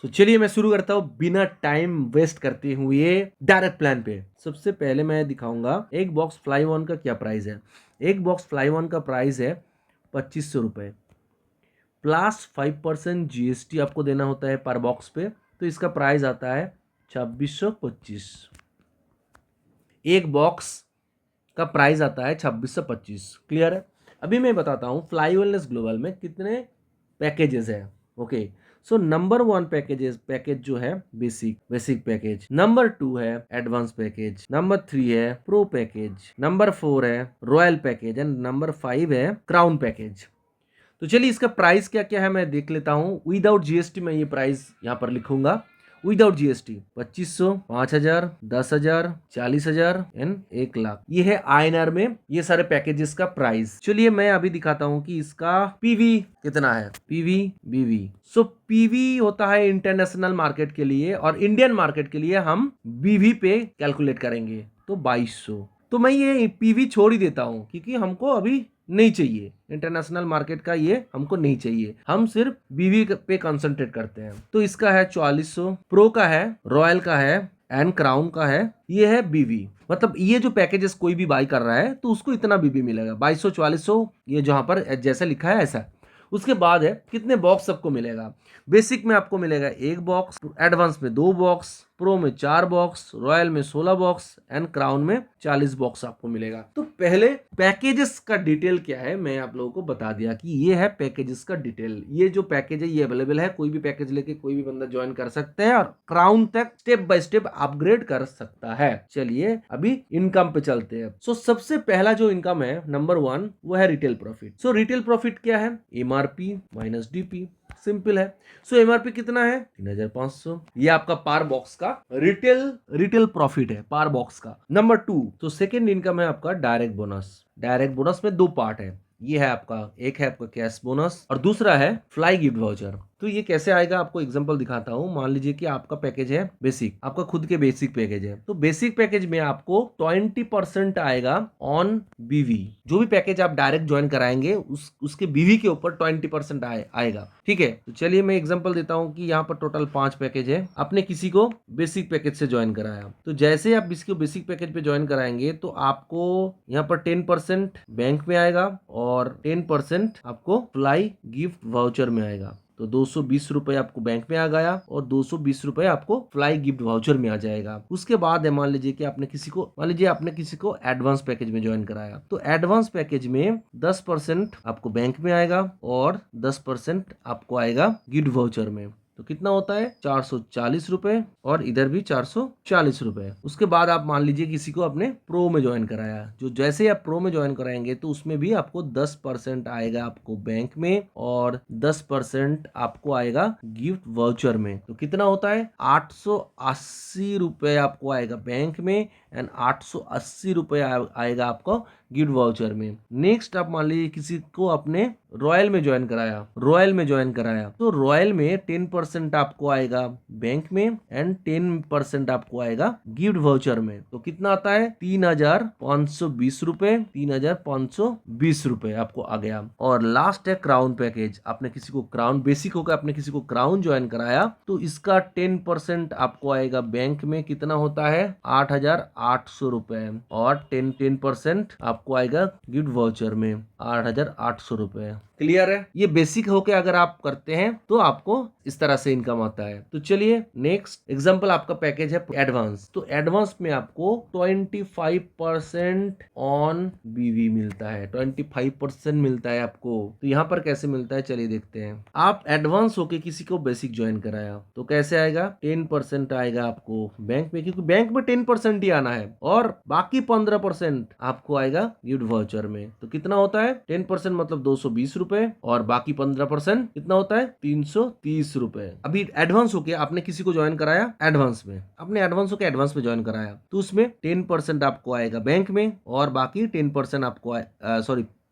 तो चलिए मैं शुरू करता हूँ बिना टाइम वेस्ट करते हुए डायरेक्ट प्लान पे। सबसे पहले मैं दिखाऊंगा एक बॉक्स फ्लाई वन का क्या प्राइस है। एक बॉक्स फ्लाई वन का प्राइस है 2500 रुपये प्लस 5% GST आपको देना होता है पर बॉक्स पे, तो इसका प्राइस आता है 2625। एक बॉक्स का प्राइस आता है 2625। क्लियर है। अभी मैं बताता हूँ फ्लाई वेलनेस ग्लोबल में कितने पैकेजेस है। ओके, सो नंबर 1 पैकेज जो है बेसिक पैकेज, नंबर 2 है एडवांस पैकेज, नंबर 3 है प्रो पैकेज, नंबर 4 है रॉयल पैकेज एंड नंबर 5 है क्राउन पैकेज। तो चलिए इसका प्राइस क्या क्या है मैं देख लेता हूँ। विदाउट जीएसटी मैं ये प्राइस यहाँ पर लिखूंगा। Without GST 2500, 5000, 10,000, 40,000 and 1,00,000। ये है आईएनआर में ये सारे पैकेजेस का प्राइस। चलिए मैं अभी दिखाता हूँ कि इसका पीवी कितना है। पीवी बीवी, सो पीवी होता है इंटरनेशनल मार्केट के लिए और इंडियन मार्केट के लिए हम बीवी पे कैलकुलेट करेंगे तो 2200। तो मैं ये पीवी छोड़ ही देता हूँ क्योंकि हमको अभी नहीं चाहिए, इंटरनेशनल मार्केट का ये हमको नहीं चाहिए, हम सिर्फ बीवी पे कंसंट्रेट करते हैं। तो इसका है 4400, प्रो का है, रॉयल का है एंड क्राउन का है, ये है बीवी। मतलब ये जो पैकेजेस कोई भी बाई कर रहा है तो उसको इतना बीवी मिलेगा 2200 4400, ये जहां पर जैसा लिखा है ऐसा। उसके बाद है कितने बॉक्स सबको मिलेगा। बेसिक में आपको मिलेगा एक बॉक्स, एडवांस में 2 बॉक्स, प्रो में 4 बॉक्स, रॉयल में 16 बॉक्स एंड क्राउन में 40 बॉक्स आपको मिलेगा। तो पहले पैकेजेस का डिटेल क्या है मैं आप लोगों को बता दिया कि ये है पैकेजेस का डिटेल। ये जो पैकेज है ये अवेलेबल है, कोई भी पैकेज लेके कोई भी बंदा ज्वाइन कर सकता है और क्राउन तक स्टेप बाय स्टेप अपग्रेड कर सकता है। चलिए अभी इनकम पे चलते हैं। सो सबसे पहला जो इनकम है नंबर 1 वो है रिटेल प्रॉफिट। सो रिटेल प्रॉफिट क्या है, एमआरपी माइनस डीपी, सिंपल है। सो एमआरपी कितना है 3500, ये आपका पार बॉक्स का रिटेल प्रॉफिट है पार बॉक्स का। नंबर 2 तो सेकेंड इनकम है आपका डायरेक्ट बोनस। डायरेक्ट बोनस में 2 पार्ट है, ये है आपका, एक है आपका कैश बोनस और दूसरा है फ्लाई गिफ्ट वाउचर। तो ये कैसे आएगा आपको एग्जांपल दिखाता हूं। मान लीजिए कि आपका पैकेज है बेसिक, आपका खुद के बेसिक पैकेज है, तो बेसिक पैकेज में आपको 20% आएगा ऑन बीवी। जो भी पैकेज आप डायरेक्ट ज्वाइन कराएंगे उसके बीवी के ऊपर 20% आएगा। ठीक है, तो चलिए मैं एग्जांपल देता हूं कि यहाँ पर टोटल 5 पैकेज है, आपने किसी को बेसिक पैकेज से ज्वाइन कराया, तो जैसे आप किसी को बेसिक पैकेज पे ज्वाइन कराएंगे तो आपको यहाँ पर 10% बैंक में आएगा और 10% आपको फ्लाई गिफ्ट वाउचर में आएगा। तो 220 रुपए आपको बैंक में आ गया और 220 रुपए आपको फ्लाई गिफ्ट वाउचर में आ जाएगा। उसके बाद मान लीजिए कि आपने किसी को एडवांस पैकेज में ज्वाइन कराया, तो एडवांस पैकेज में 10% आपको बैंक में आएगा और 10% आपको आएगा गिफ्ट वाउचर में। तो कितना होता है 440 रुपए और इधर भी 440 रुपए। उसके बाद आप मान लीजिए किसी को अपने प्रो में ज्वाइन कराया, जो जैसे आप प्रो में ज्वाइन कराएंगे तो उसमें भी आपको 10% आएगा आपको बैंक में और 10% आपको आएगा गिफ्ट वाउचर में। तो कितना होता है 880 रुपए आपको आएगा बैंक में एंड 880 रुपए आएगा आपको गिफ्ट वाउचर में। नेक्स्ट आप मान लीजिए किसी को अपने रॉयल में ज्वाइन कराया, तो रॉयल में 10% आपको आएगा बैंक में एंड 10% आपको आएगा गिफ्ट वाउचर में। तो कितना आता है 3,520 रुपए, 3,520 रुपए आपको आ गया। और लास्ट है क्राउन पैकेज। आपने किसी को क्राउन बेसिक होकर आपने किसी को क्राउन ज्वाइन कराया तो इसका 10% आपको आएगा बैंक में, कितना होता है 8,800 रुपए और 10% आपको आएगा गिफ्ट वाउचर में 8,800 रुपए। क्लियर है। ये बेसिक होके अगर आप करते हैं तो आपको इस तरह से इनकम आता है। तो चलिए नेक्स्ट एग्जांपल आपका पैकेज है एडवांस। तो एडवांस में आपको 25% ऑन बीवी मिलता है, 25% मिलता है आपको। तो यहाँ पर कैसे मिलता है चलिए देखते हैं। आप एडवांस होके किसी को बेसिक ज्वाइन कराया तो कैसे आएगा 10% आएगा आपको बैंक में, क्योंकि बैंक में 10% ही आना है और बाकी 15% आपको आएगा गिफ्ट वाउचर में। तो कितना होता है 10% मतलब 220 रुपए और बाकी 15% कितना होता है 330 रुपए। अभी एडवांस होके आपने किसी को ज्वाइन कराया एडवांस में, आपने एडवांस होके एडवांस में ज्वाइन कराया तो उसमें 10% आपको आएगा बैंक में और बाकी 10% आपको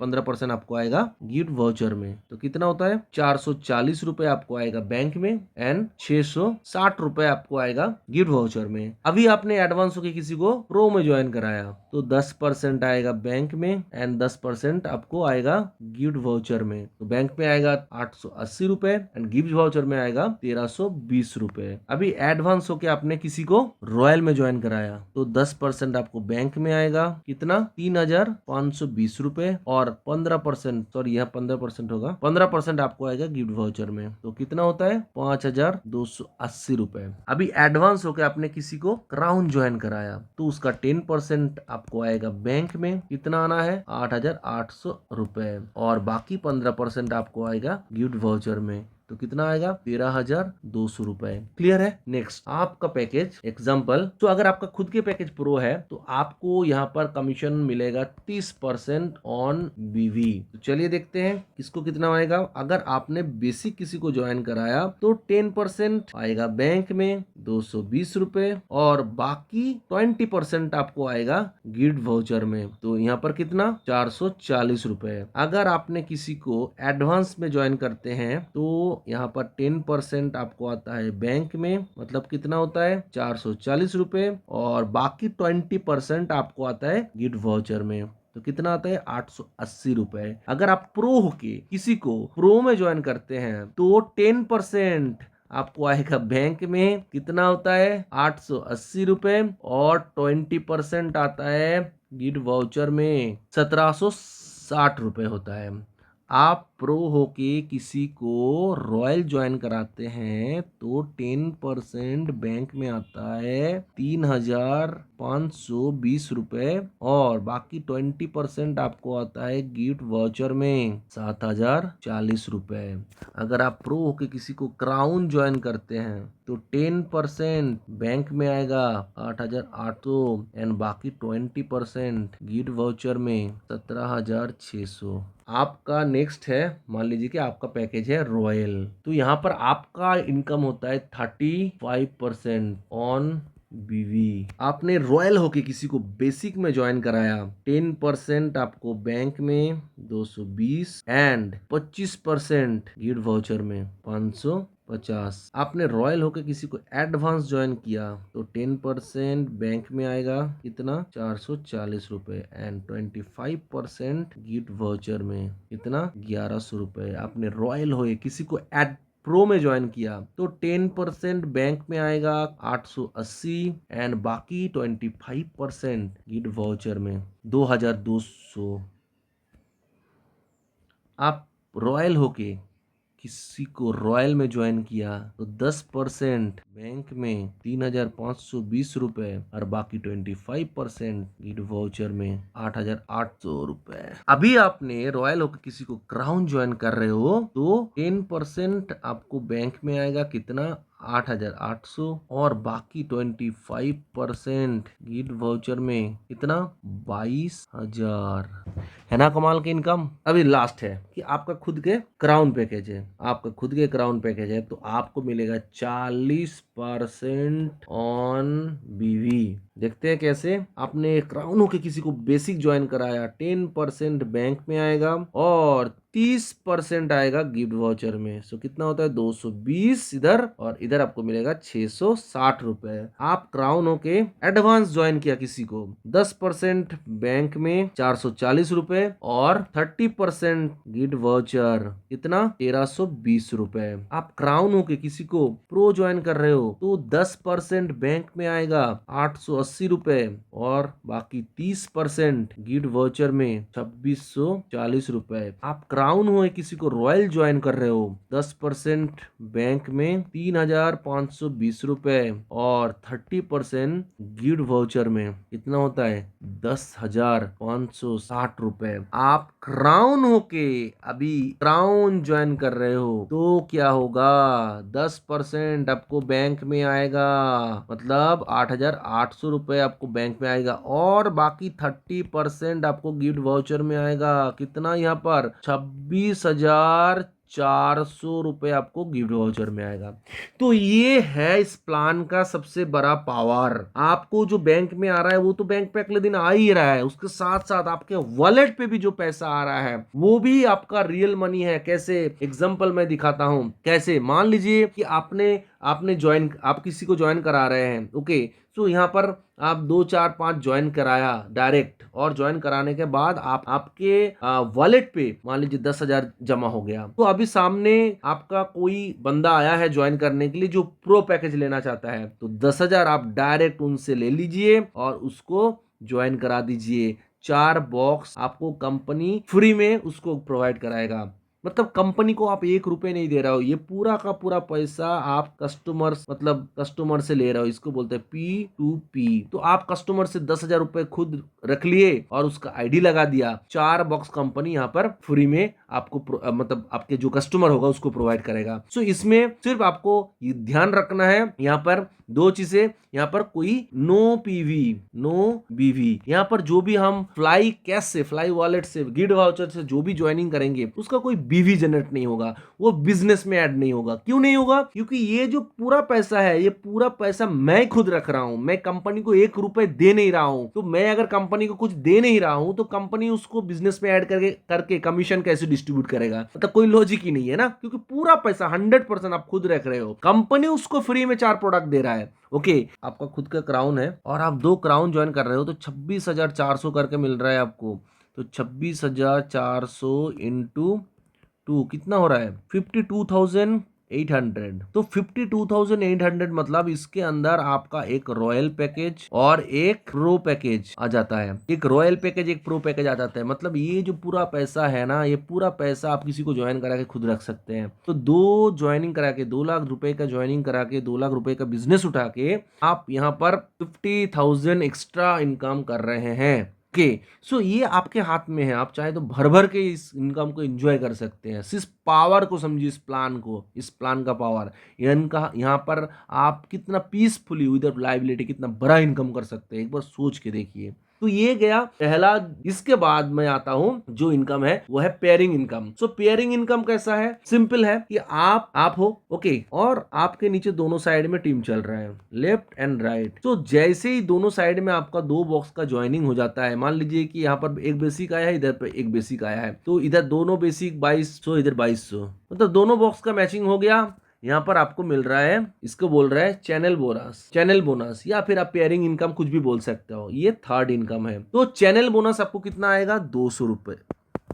15% आपको आएगा गिफ्ट वाउचर में। तो कितना होता है 440 रुपए आपको आएगा बैंक में एंड 660 रुपए आपको आएगा गिफ्ट वाउचर में। अभी आपने एडवांस होके किसी को प्रो में ज्वाइन कराया तो 10% आएगा बैंक में एंड 10% आपको आएगा गिफ्ट वाउचर में। तो बैंक में आएगा 880 रुपए एंड गिफ्ट वाउचर में आएगा 1320 रुपए। अभी एडवांस होके आपने किसी को रॉयल में ज्वाइन कराया तो 10% आपको बैंक में आएगा कितना 3520 रुपए और 15% सॉरी यह 15% होगा 15% आपको आएगा गिफ्ट वाउचर में। तो कितना होता है 5280 रुपए। अभी एडवांस होके आपने किसी को क्राउन ज्वाइन कराया तो उसका 10% आपको आएगा बैंक में कितना आना है 8800 रुपए और बाकी 15% आपको आएगा गिफ्ट वाउचर में। तो कितना आएगा 13,200 रुपए। क्लियर है। नेक्स्ट आपका पैकेज एग्जाम्पल। तो अगर आपका खुद के पैकेज प्रो है तो आपको यहाँ पर कमीशन मिलेगा 30% ऑन बीवी। तो चलिए देखते हैं किसको कितना आएगा। अगर आपने बेसिक किसी को ज्वाइन कराया तो 10% आएगा बैंक में 220 रुपए और बाकी 20% आपको आएगा गिफ्ट वाउचर में। तो यहाँ पर कितना 440 रुपए। अगर आपने किसी को एडवांस में ज्वाइन करते हैं तो यहाँ पर 10% आपको आता है बैंक में मतलब कितना होता है 440 रुपए और बाकी 20% आपको आता है गिफ्ट वाउचर में। तो कितना आता है 880 रुपए। अगर आप प्रो होके किसी को प्रो में ज्वाइन करते हैं तो 10% आपको आएगा बैंक में कितना होता है 880 रुपए और 20% आता है गिफ्ट वाउचर में 1760 रुपए होता है। आप प्रो होके किसी को रॉयल ज्वाइन कराते हैं तो 10% बैंक में आता है 3520 रुपए और बाकी 20% आपको आता है गिफ्ट वाउचर में 7040 रुपए। अगर आप प्रो होके किसी को क्राउन ज्वाइन करते हैं तो 10% बैंक में आएगा 8800 एंड बाकी 20% गिफ्ट वाउचर में 17600। आपका नेक्स्ट है मान लीजिए कि आपका पैकेज है रॉयल। तो यहाँ पर आपका इनकम होता है 35% ऑन बीवी। आपने रॉयल होके किसी को बेसिक में ज्वाइन कराया 10% आपको बैंक में 220 एंड 25% गिफ्ट वाउचर में 550। आपने रॉयल होके किसी को एडवांस ज्वाइन किया तो 10% बैंक में आएगा कितना 440 रुपए एंड 25% गिफ्ट वाउचर में कितना 1100 रुपए। आपने रॉयल होए किसी को एड प्रो में ज्वाइन किया तो 10% बैंक में आएगा 880 एंड बाकी 25% गिफ्ट वाउचर में 2200। आप रॉयल होके किसी को रॉयल में ज्वाइन किया तो 10% बैंक में 3520 रुपए और बाकी 25% गिफ्ट वाउचर में 8800 रुपए। अभी आपने रॉयल होकर किसी को क्राउन ज्वाइन कर रहे हो तो 10% आपको बैंक में आएगा कितना 8800 और बाकी 25% गिफ्ट वाउचर में कितना 22,000। है ना कमाल की इनकम। अभी लास्ट है कि आपका खुद के क्राउन पैकेज है। आपका खुद के क्राउन पैकेज है तो आपको मिलेगा 40% ऑन बीवी। देखते हैं कैसे। आपने क्राउन होके किसी को बेसिक ज्वाइन कराया 10% बैंक में आएगा और 30% आएगा गिफ्ट वाउचर में। सो कितना होता है 220 इधर और इधर आपको मिलेगा 660 रुपए। आप क्राउन होके एडवांस ज्वाइन किया किसी को 10% बैंक में 440 रुपए और 30% गिफ्ट वाउचर कितना 1320 रुपए। आप क्राउन होके किसी को प्रो ज्वाइन कर रहे हो तो 10% बैंक में आएगा 880 रुपए और बाकी 30% गिफ्ट वाउचर में 2640 रुपए। आप क्राउन हुए किसी को रॉयल ज्वाइन कर रहे हो 10% बैंक में 3520 रुपए और 30% गिफ्ट वाउचर में कितना होता है 10,560 रुपए। आप क्राउन होके अभी क्राउन ज्वाइन कर रहे हो तो क्या होगा 10% आपको बैंक में आएगा मतलब 8,800 रुपए आपको बैंक में आएगा और बाकी 30% आपको गिफ्ट वाउचर में आएगा कितना यहाँ पर 26,400 400 रुपये आपको गिफ्ट वाउचर में आएगा। तो ये है इस प्लान का सबसे बड़ा पावर। आपको जो बैंक में आ रहा है वो तो बैंक पे अगले दिन आ ही रहा है, उसके साथ साथ आपके वॉलेट पे भी जो पैसा आ रहा है वो भी आपका रियल मनी है। कैसे, एग्जांपल मैं दिखाता हूं कैसे। मान लीजिए कि आपने आपने ज्वाइन आप किसी को ज्वाइन करा रहे हैं, ओके। तो यहाँ पर आप 2 4 5 ज्वाइन कराया डायरेक्ट, और ज्वाइन कराने के बाद आपके वॉलेट पे मान लीजिए 10,000 जमा हो गया। तो अभी सामने आपका कोई बंदा आया है ज्वाइन करने के लिए जो प्रो पैकेज लेना चाहता है, तो 10,000 आप डायरेक्ट उनसे ले लीजिए और उसको ज्वाइन करा दीजिए। 4 बॉक्स आपको कंपनी फ्री में उसको प्रोवाइड कराएगा। मतलब कंपनी को आप 1 रुपए नहीं दे रहे हो, ये पूरा का पूरा पैसा आप कस्टमर मतलब कस्टमर से ले रहे हो। इसको बोलते हैं P2P। तो आप कस्टमर से 10,000 रुपए खुद रख लिए और उसका आईडी लगा दिया। 4 बॉक्स कंपनी यहाँ पर फ्री में आपको मतलब आपके जो कस्टमर होगा उसको प्रोवाइड करेगा। सो इसमें सिर्फ आपको ये ध्यान रखना है, यहाँ पर 2 चीजें। यहाँ पर कोई नो पीवी नो बीवी, यहाँ पर जो भी हम फ्लाई कैश से, फ्लाई वॉलेट से, गिफ्ट वाउचर से जो भी ज्वाइनिंग करेंगे उसका कोई बीवी जनरेट नहीं होगा, वो बिजनेस में ऐड नहीं होगा। क्यों नहीं होगा? क्योंकि ये जो पूरा पैसा है ये पूरा पैसा मैं खुद रख रहा हूं, मैं कंपनी को 1 रुपए दे नहीं रहा हूं। तो मैं अगर कंपनी को कुछ दे नहीं रहा हूं तो कंपनी उसको बिजनेस में ऐड करके करके कमीशन कैसे डिस्ट्रीब्यूट करेगा? मतलब कोई लॉजिक ही नहीं है ना, क्योंकि पूरा पैसा 100% आप खुद रख रहे हो, कंपनी उसको फ्री में 4 प्रोडक्ट दे रहा है। ओके, आपका खुद का क्राउन है और आप 2 क्राउन ज्वाइन कर रहे हो तो 26,400 करके मिल रहा है आपको। तो 26,400 इंटू 2 कितना हो रहा है? 52,800। तो 52,800 मतलब इसके अंदर आपका एक रॉयल पैकेज और एक प्रो पैकेज आ जाता है। एक रॉयल पैकेज, एक प्रो पैकेज आ जाता है। मतलब ये जो पूरा पैसा है ना, ये पूरा पैसा आप किसी को ज्वाइन करा के खुद रख सकते हैं। तो 2 ज्वाइनिंग करा के 2 लाख रुपए का ज्वाइनिंग करा के 2 लाख रुपए का बिजनेस उठा के आप यहाँ पर 50,000 एक्स्ट्रा इनकम कर रहे हैं। ओके, सो ये आपके हाथ में है। आप चाहे तो भर भर के इस इनकम को एंजॉय कर सकते हैं। सिर्फ पावर को समझिए, इस प्लान को, इस प्लान का पावर। इनका यहाँ पर आप कितना पीसफुली विदाउट लाइबिलिटी कितना बड़ा इनकम कर सकते हैं, एक बार सोच के देखिए। तो ये गया पहला। इसके बाद मैं आता हूं जो इनकम है वो है पेयरिंग इनकम। सो पेयरिंग इनकम कैसा है? सिंपल है कि आप हो, ओके, और आपके नीचे दोनों साइड में टीम चल रहा है, लेफ्ट एंड राइट। तो जैसे ही दोनों साइड में आपका 2 बॉक्स का ज्वाइनिंग हो जाता है, मान लीजिए कि यहाँ पर एक बेसिक आया है, इधर पे एक बेसिक आया है, तो इधर दोनों बेसिक 2200, इधर 2200, मतलब दोनों बॉक्स का मैचिंग हो गया। यहाँ पर आपको मिल रहा है, इसको बोल रहा है चैनल बोनस, चैनल बोनस, या फिर आप पेयरिंग इनकम कुछ भी बोल सकते हो। ये थर्ड इनकम है। तो चैनल बोनस आपको कितना आएगा? 200 रुपए,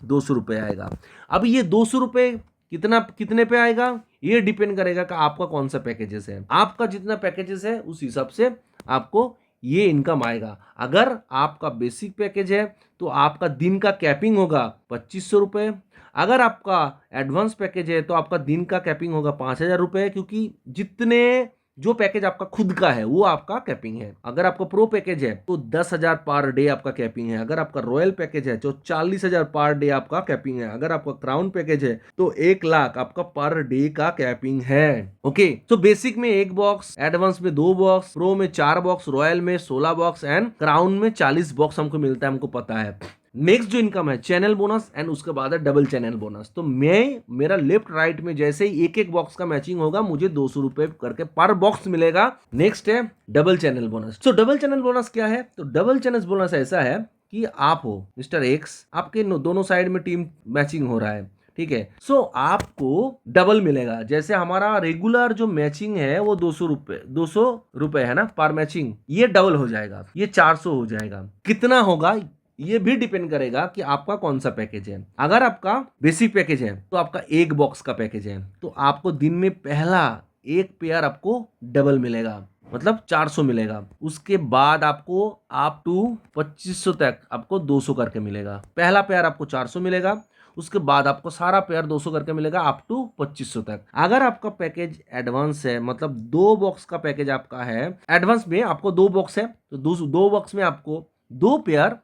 200 रुपए आएगा। अब ये 200 रुपए कितने पे आएगा? ये डिपेंड करेगा कि आपका कौन सा पैकेजेस है। आपका जितना पैकेजेस है उस हिसाब से आपको ये इनकम आएगा। अगर आपका बेसिक पैकेज है तो आपका दिन का कैपिंग होगा 2500 रुपए। अगर आपका एडवांस पैकेज है तो आपका दिन का कैपिंग होगा 5,000 रुपए, क्योंकि जितने जो पैकेज आपका खुद का है वो आपका कैपिंग है। अगर आपका प्रो पैकेज है तो 10,000 पर डे आपका कैपिंग है। अगर आपका रॉयल पैकेज है तो 40,000 पर डे आपका कैपिंग है। अगर आपका क्राउन पैकेज है तो 1 लाख आपका पर डे का कैपिंग है। ओके, तो बेसिक में 1 बॉक्स, एडवांस में 2 बॉक्स, प्रो में 4 बॉक्स, रॉयल में 16 बॉक्स एंड क्राउन में 40 बॉक्स हमको मिलता है, हमको पता है। नेक्स्ट जो इनकम है चैनल बोनस एंड उसके बाद है डबल चैनल बोनस। तो मेरा लेफ्ट राइट में जैसे ही एक बॉक्स का मैचिंग होगा मुझे 200 रुपए करके पर बॉक्स मिलेगा। नेक्स्ट है डबल चैनल बोनस। तो डबल चैनल बोनस क्या है? तो डबल चैनल बोनस ऐसा है कि आप हो मिस्टर एक्स, आपके दोनों साइड में टीम मैचिंग हो रहा है, ठीक है। सो आपको डबल मिलेगा। जैसे हमारा रेगुलर जो मैचिंग है वो 200 रुपए है ना पर मैचिंग, ये डबल हो जाएगा, ये 400 हो जाएगा। कितना होगा ये भी डिपेंड करेगा कि आपका कौन सा पैकेज है। अगर आपका बेसिक पैकेज है तो आपका 1 बॉक्स का पैकेज है, तो आपको दिन में पहला 1 पेयर आपको डबल मिलेगा, मतलब 400 मिलेगा। उसके बाद आपको अप टू 2500 तक आपको 200 करके मिलेगा। पहला पेयर आपको 400 मिलेगा, उसके बाद आपको सारा पेयर 200 करके मिलेगा अप टू 2500 तक। अगर आपका पैकेज एडवांस है, मतलब 2 बॉक्स का पैकेज आपका है, एडवांस में आपको 2 बॉक्स है तो 2 बॉक्स में आपको 2 पेयर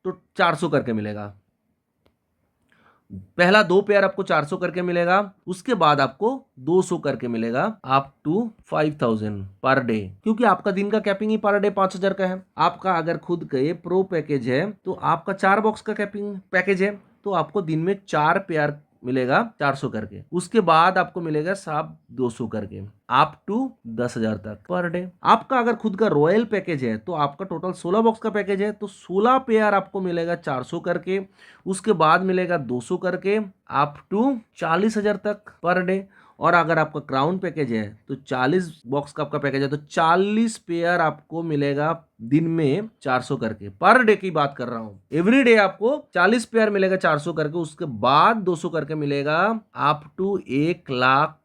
तो 400 करके मिलेगा। पहला 2 पेयर आपको 400 करके मिलेगा, उसके बाद आपको 200 करके मिलेगा अप टू 5,000 पर डे, क्योंकि आपका दिन का कैपिंग ही पर डे 5,000 का है। आपका अगर खुद का ये प्रो पैकेज है तो आपका 4 बॉक्स का कैपिंग पैकेज है, तो आपको दिन में 4 पेयर मिलेगा 400 करके, उसके बाद आपको मिलेगा 200 करके, अप टू 10,000 तक पर डे। आपका अगर खुद का रॉयल पैकेज है तो आपका टोटल 16 बॉक्स का पैकेज है, तो 16 पेयर आपको मिलेगा 400 करके, उसके बाद मिलेगा 200 करके, अप टू 40,000 तक पर डे। और अगर आपका क्राउन पैकेज है तो 40 बॉक्स का आपका पैकेज है तो 40 पेयर आपको मिलेगा दिन में 400 करके, पर डे की बात कर रहा हूं। एवरी डे आपको 40 पेयर मिलेगा 400 करके, उसके बाद 200 करके मिलेगा अप टू 1 लाख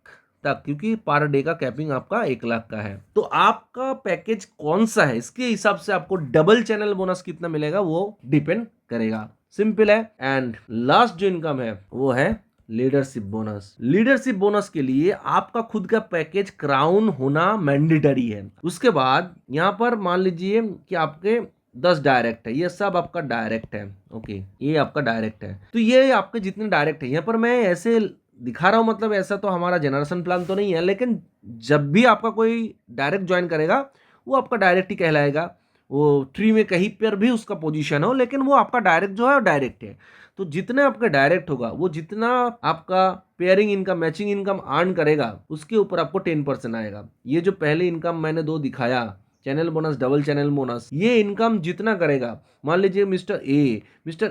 तक, क्योंकि पर डे का कैपिंग आपका 1 लाख का है। तो आपका पैकेज कौन सा है, इसके हिसाब से आपको डबल चैनल बोनस कितना मिलेगा वो डिपेंड करेगा। सिंपल है। एंड लास्ट जो इनकम है वो है लीडरशिप बोनस। लीडरशिप बोनस के लिए आपका खुद का पैकेज क्राउन होना मैंडेटरी है। उसके बाद यहां पर मान लीजिए कि आपके 10 डायरेक्ट है, ये सब आपका डायरेक्ट है। ओके, ये आपका डायरेक्ट है, तो ये आपके जितने डायरेक्ट है, यहाँ पर मैं ऐसे दिखा रहा हूं, मतलब ऐसा तो हमारा जनरेशन प्लान तो नहीं है, लेकिन जब भी आपका कोई डायरेक्ट ज्वाइन करेगा वो आपका डायरेक्ट ही कहलाएगा। वो ट्री में कहीं पर भी उसका पोजीशन हो, लेकिन वो आपका डायरेक्ट जो है डायरेक्ट है। तो जितना आपका डायरेक्ट होगा वो जितना आपका pairing income, matching income earn करेगा, उसके ऊपर आपको 10% आएगा। ये जो पहले इनकम मैंने 2 दिखाया, channel bonus, double channel bonus, ये इनकम जितना करेगा, मान लीजिए मिस्टर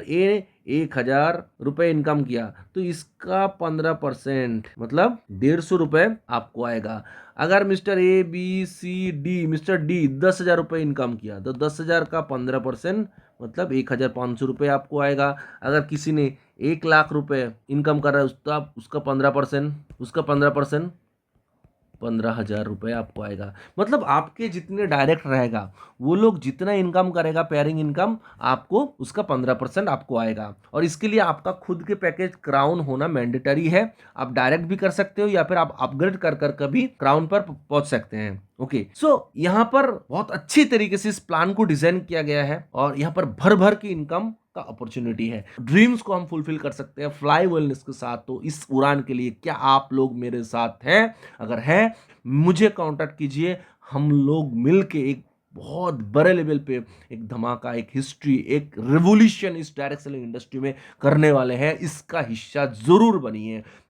ए 1,000 रुपए इनकम किया तो इसका 15% मतलब 150 रुपए आपको आएगा। अगर मिस्टर मिस्टर डी 10,000 रुपए इनकम किया तो 10,000 का 15% मतलब 1,500 रुपये आपको आएगा। अगर किसी ने 1 लाख रुपए इनकम कर रहा है उसका 15% 15,000 रुपये आपको आएगा। मतलब आपके जितने डायरेक्ट रहेगा वो लोग जितना इनकम करेगा पेयरिंग इनकम, आपको उसका 15% आपको आएगा। और इसके लिए आपका खुद के पैकेज क्राउन होना मैंडेटरी है। आप डायरेक्ट भी कर सकते हो या फिर आप अपग्रेड कर कर कभी क्राउन पर पहुंच सकते हैं। ओके, सो यहाँ पर बहुत अच्छी तरीके से इस प्लान को डिजाइन किया गया है और यहाँ पर भर भर की इनकम का अपॉर्चुनिटी है। ड्रीम्स को हम फुलफिल कर सकते हैं फ्लाई वेलनेस के साथ। तो इस उड़ान के लिए क्या आप लोग मेरे साथ हैं? अगर है मुझे कांटेक्ट कीजिए, हम लोग मिलके एक बहुत बड़े लेवल पे एक धमाका, एक हिस्ट्री, एक रिवोल्यूशन इस डायरेक्ट सेलिंग इंडस्ट्री में करने वाले हैं। इसका हिस्सा जरूर बनिए।